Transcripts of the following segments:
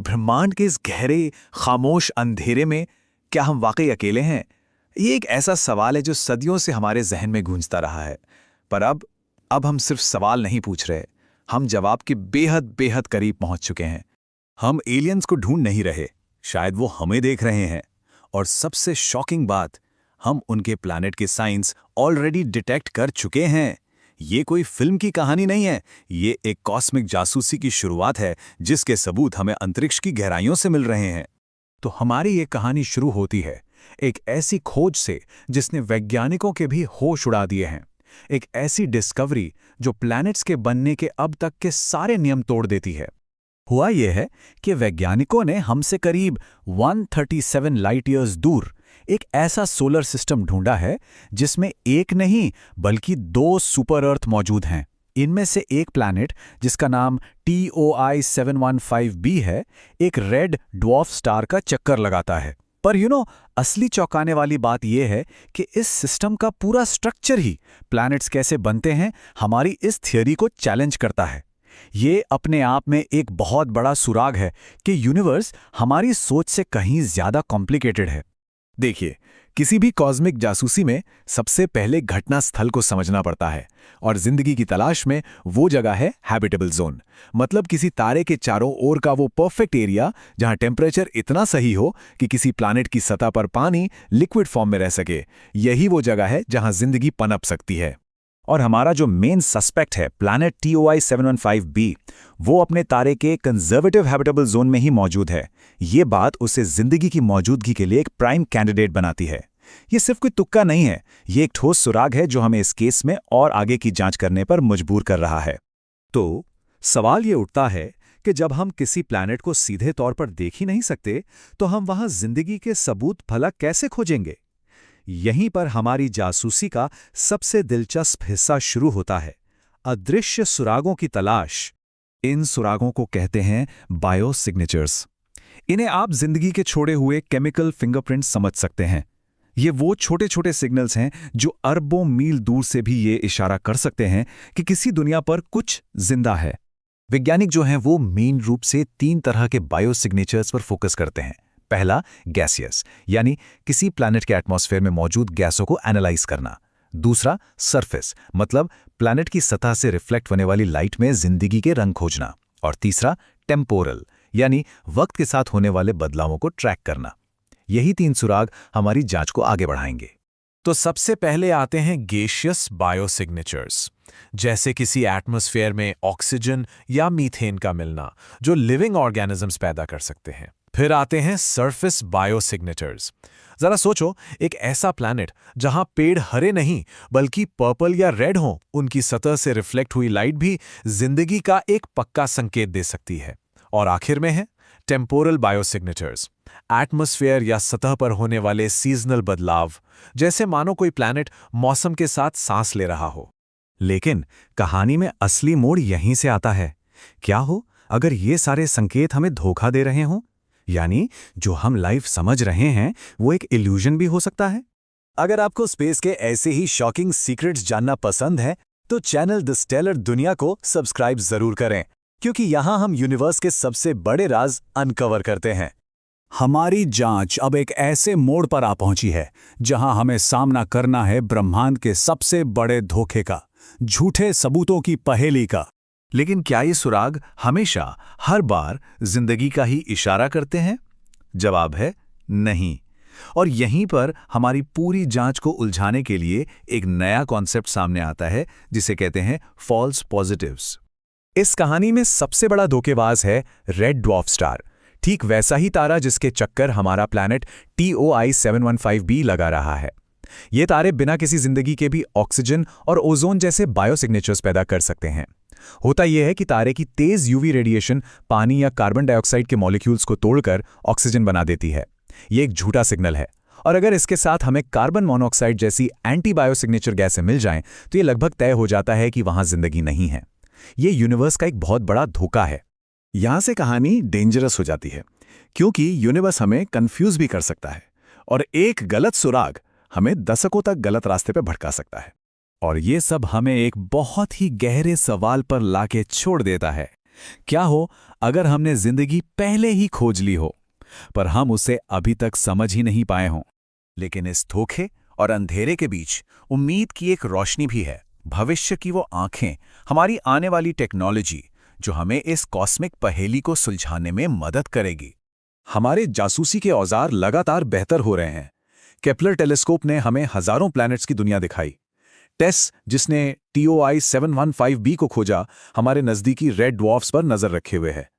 ब्रह्मांड के इस गहरे, खामोश अंधेरे में क्या हम वाकई अकेले हैं? ये एक ऐसा सवाल है जो सदियों से हमारे जहन में गूंजता रहा है। पर अब हम सिर्फ सवाल नहीं पूछ रहे, हम जवाब के बेहद बेहद करीब पहुंच चुके हैं। हम एलियंस को ढूंढ नहीं रहे, शायद वो हमें देख रहे हैं। और सबसे शॉकिंग बात, हम उनके प्लैनेट के साइंस ऑलरेडी डिटेक्ट कर चुके हैं। ये कोई फिल्म की कहानी नहीं है, ये एक कॉस्मिक जासूसी की शुरुआत है जिसके सबूत हमें अंतरिक्ष की गहराइयों से मिल रहे हैं। तो हमारी ये कहानी शुरू होती है एक ऐसी खोज से जिसने वैज्ञानिकों के भी होश उड़ा दिए हैं। एक ऐसी डिस्कवरी जो प्लैनेट्स के बनने के अब तक के सारे नियम तोड़ देती है। हुआ यह है कि वैज्ञानिकों ने हमसे करीब 137 लाइट ईयर्स दूर एक ऐसा सोलर सिस्टम ढूंढा है जिसमें एक नहीं बल्कि 2 सुपर अर्थ मौजूद हैं। इनमें से एक प्लैनेट जिसका नाम TOI 715b है, एक रेड ड्वार्फ स्टार का चक्कर लगाता है। पर असली चौंकाने वाली बात यह है कि इस सिस्टम का पूरा स्ट्रक्चर ही प्लैनेट्स कैसे बनते हैं हमारी इस थियरी को चैलेंज करता है। ये अपने आप में एक बहुत बड़ा सुराग है कि यूनिवर्स हमारी सोच से कहीं ज्यादा कॉम्प्लिकेटेड है। देखिए, किसी भी कॉस्मिक जासूसी में सबसे पहले घटना स्थल को समझना पड़ता है, और जिंदगी की तलाश में वो जगह है हैबिटेबल जोन। मतलब किसी तारे के चारों ओर का वो परफेक्ट एरिया जहां टेम्परेचर इतना सही हो कि किसी प्लैनेट की सतह पर पानी लिक्विड फॉर्म में रह सके। यही वो जगह है जहां जिंदगी पनप सकती है। और हमारा जो मेन सस्पेक्ट है प्लैनेट TOI 715b, वो अपने तारे के कंजर्वेटिव हैबिटेबल जोन में ही मौजूद है। ये बात उसे जिंदगी की मौजूदगी के लिए एक प्राइम कैंडिडेट बनाती है। ये सिर्फ कोई तुक्का नहीं है, ये एक ठोस सुराग है जो हमें इस केस में और आगे की जांच करने पर मजबूर कर रहा है। तो सवाल ये उठता है कि जब हम किसी प्लैनेट को सीधे तौर पर देख ही नहीं सकते, तो हम वहां जिंदगी के सबूत भला कैसे खोजेंगे? यहीं पर हमारी जासूसी का सबसे दिलचस्प हिस्सा शुरू होता है, अदृश्य सुरागों की तलाश। इन सुरागों को कहते हैं बायोसिग्नेचर्स। इन्हें आप जिंदगी के छोड़े हुए केमिकल फिंगरप्रिंट्स समझ सकते हैं। ये वो छोटे छोटे सिग्नल्स हैं जो अरबों मील दूर से भी ये इशारा कर सकते हैं कि किसी दुनिया पर कुछ जिंदा है। वैज्ञानिक जो हैं वो मेन रूप से 3 तरह के बायोसिग्नेचर्स पर फोकस करते हैं। पहला, गैसियस, यानी किसी प्लैनेट के एटमॉस्फेयर में मौजूद गैसों को एनालाइज करना। दूसरा, सरफेस, मतलब प्लैनेट की सतह से रिफ्लेक्ट होने वाली लाइट में जिंदगी के रंग खोजना। और तीसरा, टेम्पोरल, यानी वक्त के साथ होने वाले बदलावों को ट्रैक करना। यही 3 सुराग हमारी जांच को आगे बढ़ाएंगे। तो सबसे पहले आते हैं गैसियस बायोसिग्नेचर्स, जैसे किसी एटमॉस्फेयर में ऑक्सीजन या मीथेन का मिलना जो लिविंग ऑर्गेनिजम्स पैदा कर सकते हैं। फिर आते हैं सरफेस बायोसिग्नेचर्स। जरा सोचो, एक ऐसा प्लैनेट जहां पेड़ हरे नहीं बल्कि पर्पल या रेड हों, उनकी सतह से रिफ्लेक्ट हुई लाइट भी जिंदगी का एक पक्का संकेत दे सकती है। और आखिर में है टेम्पोरल बायोसिग्नेचर्स, एटमॉस्फेयर या सतह पर होने वाले सीजनल बदलाव, जैसे मानो कोई प्लैनेट मौसम के साथ सांस ले रहा हो। लेकिन कहानी में असली मोड़ यहीं से आता है। क्या हो अगर ये सारे संकेत हमें धोखा दे रहे हों? यानी जो हम लाइव समझ रहे हैं वो एक इल्यूजन भी हो सकता है। अगर आपको स्पेस के ऐसे ही शॉकिंग सीक्रेट्स जानना पसंद है तो चैनल द स्टेलर दुनिया को सब्सक्राइब जरूर करें, क्योंकि यहां हम यूनिवर्स के सबसे बड़े राज अनकवर करते हैं। हमारी जांच अब एक ऐसे मोड़ पर आ पहुंची है जहां हमें सामना करना है ब्रह्मांड के सबसे बड़े धोखे का, झूठे सबूतों की पहेली का। लेकिन क्या ये सुराग हमेशा हर बार जिंदगी का ही इशारा करते हैं? जवाब है नहीं। और यहीं पर हमारी पूरी जांच को उलझाने के लिए एक नया कॉन्सेप्ट सामने आता है जिसे कहते हैं फॉल्स पॉजिटिव्स। इस कहानी में सबसे बड़ा धोखेबाज है रेड ड्वार्फ स्टार, ठीक वैसा ही तारा जिसके चक्कर हमारा प्लैनेट TOI 715b लगा रहा है। ये तारे बिना किसी जिंदगी के भी ऑक्सीजन और ओजोन जैसे बायोसिग्नेचर्स पैदा कर सकते हैं। होता यह है कि तारे की तेज UV रेडिएशन पानी या कार्बन डाइऑक्साइड के मॉलिक्यूल्स को तोड़कर ऑक्सीजन बना देती है। ये एक झूठा सिग्नल है, और अगर इसके साथ हमें कार्बन मोनोऑक्साइड जैसी एंटी बायोसिग्नेचर गैसें मिल जाएं तो ये लगभग तय हो जाता है कि वहां जिंदगी नहीं है। ये यूनिवर्स का एक बहुत बड़ा धोखा है। यहां से कहानी डेंजरस हो जाती है, क्योंकि यूनिवर्स हमें कंफ्यूज भी कर सकता है, और एक गलत सुराग हमें दशकों तक गलत रास्ते पर भटका सकता है। और ये सब हमें एक बहुत ही गहरे सवाल पर लाके छोड़ देता है क्या हो अगर हमने जिंदगी पहले ही खोज ली हो, पर हम उसे अभी तक समझ ही नहीं पाए हों। लेकिन इस धोखे और अंधेरे के बीच उम्मीद की एक रोशनी भी है, भविष्य की वो आंखें, हमारी आने वाली टेक्नोलॉजी जो हमें इस कॉस्मिक पहेली को सुलझाने में मदद करेगी। हमारे जासूसी के औजार लगातार बेहतर हो रहे हैं। केपलर टेलीस्कोप ने हमें हजारों प्लैनेट्स की दुनिया दिखाई। टेस, जिसने TOI 715b को खोजा, हमारे नज़दीकी रेड ड्वार्फ्स पर नजर रखे हुए है।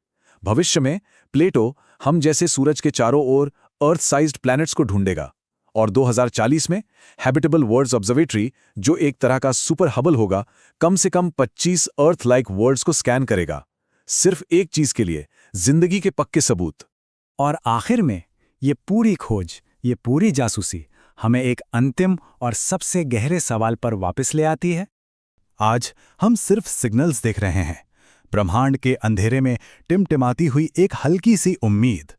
भविष्य में प्लेटो हम जैसे सूरज के चारों ओर अर्थ साइज्ड प्लैनेट्स को ढूंढेगा, और 2040 में हैबिटेबल वर्ल्ड्स ऑब्जर्वेटरी, जो एक तरह का सुपर हबल होगा, कम से कम 25 अर्थ लाइक वर्ल्ड्स को स्कैन करेगा, सिर्फ एक चीज के लिए, जिंदगी के पक्के सबूत। और आखिर में ये पूरी खोज, ये पूरी जासूसी हमें एक अंतिम और सबसे गहरे सवाल पर वापस ले आती है। आज हम सिर्फ सिग्नल्स देख रहे हैं, ब्रह्मांड के अंधेरे में टिमटिमाती हुई एक हल्की सी उम्मीद।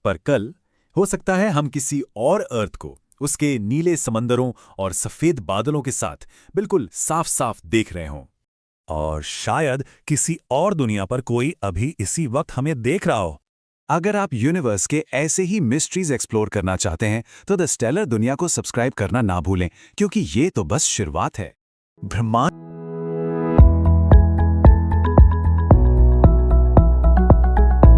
पर कल हो सकता है हम किसी और अर्थ को उसके नीले समंदरों और सफेद बादलों के साथ बिल्कुल साफ साफ देख रहे हों। और शायद किसी और दुनिया पर कोई अभी इसी वक्त हमें देख रहा हो। अगर आप यूनिवर्स के ऐसे ही मिस्ट्रीज एक्सप्लोर करना चाहते हैं तो द स्टेलर दुनिया को सब्सक्राइब करना ना भूलें, क्योंकि ये तो बस शुरुआत है। ब्रह्मांड